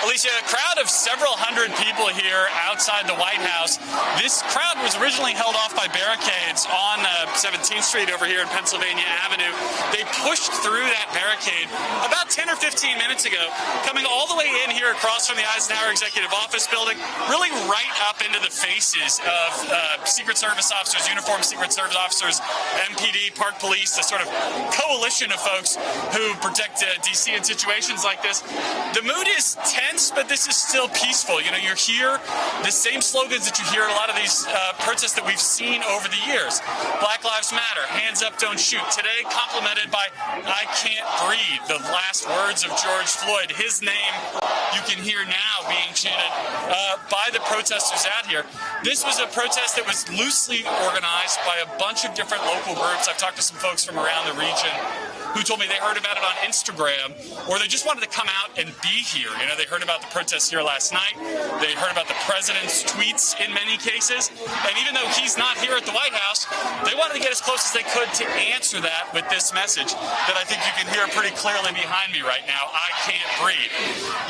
Alicia, a crowd of several hundred people here outside the White House. This crowd was originally held off by barricades on 17th Street over here in Pennsylvania Avenue. They pushed through that barricade about 10 or 15 minutes ago, coming all the way in here across from the Eisenhower Executive Office building, really right up into the faces of Secret Service officers, uniformed Secret Service officers, MPD, Park Police, the sort of coalition of folks who protect D.C. in situations like this. The mood is tense, but this is still peaceful. You know, you're here, the same slogans that you hear at a lot of these protests that we've seen over the years. Black Lives Matter, hands up, don't shoot. Today, complemented by I can't breathe, the last words of George Floyd. His name you can hear now being chanted by the protesters out here. This was a protest that was loosely organized by a bunch of different local groups. I've talked to some folks from around the region who told me they heard about it on Instagram, or they just wanted to come out and be here. You know, they heard about the protests here last night. They heard about the president's tweets in many cases. And even though he's not here at the White House, they wanted to get as close as they could to answer that with this message that I think you can hear pretty clearly behind me right now. I can't breathe.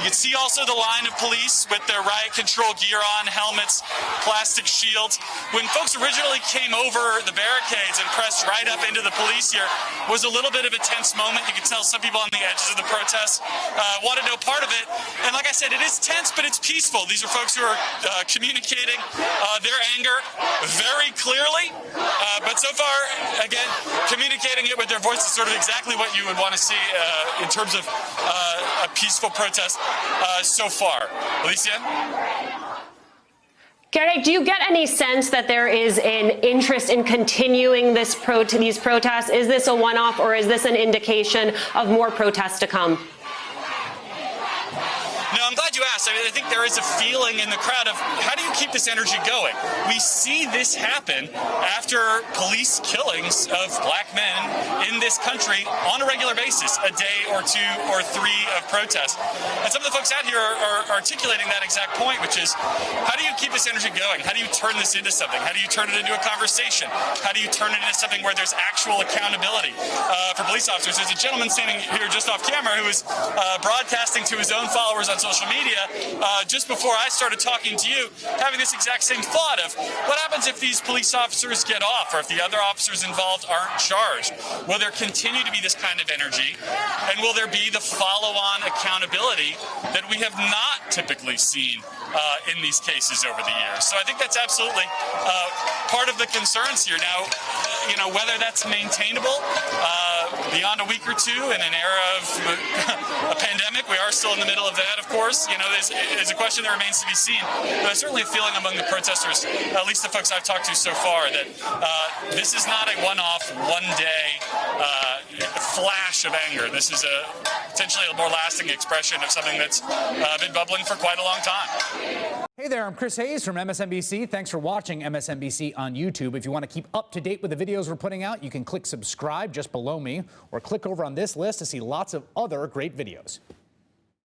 You can see also the line of police with their riot control gear on, helmets, plastic shields. When folks originally came over the barricades and pressed right up into the police here, was a little bit of a tense moment. You can tell some people on the edges of the protest wanted no part of it. And like I said, it is tense, but it's peaceful. These are folks who are communicating their anger very clearly. But so far, again, communicating it with their voice is sort of exactly what you would want to see in terms of a peaceful protest so far. Alicia? Garrick, do you get any sense that there is an interest in continuing these protests? Is this a one-off, or is this an indication of more protests to come? No, I'm glad you asked. I think there is a feeling in the crowd of how do you keep this energy going? We see this happen after police killings of black men in this country on a regular basis, a day or two or three of protests. And some of the folks out here are articulating that exact point, which is how do you keep this energy going? How do you turn this into something? How do you turn it into a conversation? How do you turn it into something where there's actual accountability for police officers? There's a gentleman standing here just off camera who was broadcasting to his own followers on social media just before I started talking to you, having this exact same thought of what happens if these police officers get off, or if the other officers involved aren't charged? Will there continue to be this kind of energy, and will there be the follow-on accountability that we have not typically seen in these cases over the years? So I think that's absolutely part of the concerns here. Now, you know, whether that's maintainable beyond a week or two in an era of a pandemic, we are still in the middle of that, of course. You know, there's a question that remains to be seen. But there's certainly a feeling among the protesters, at least the folks I've talked to so far, that this is not a one-off, one-day flash of anger. This is potentially a more lasting expression of something that's been bubbling for quite a long time. Hey there, I'm Chris Hayes from MSNBC. Thanks for watching MSNBC on YouTube. If you want to keep up to date with the videos we're putting out, you can click subscribe just below me, or click over on this list to see lots of other great videos.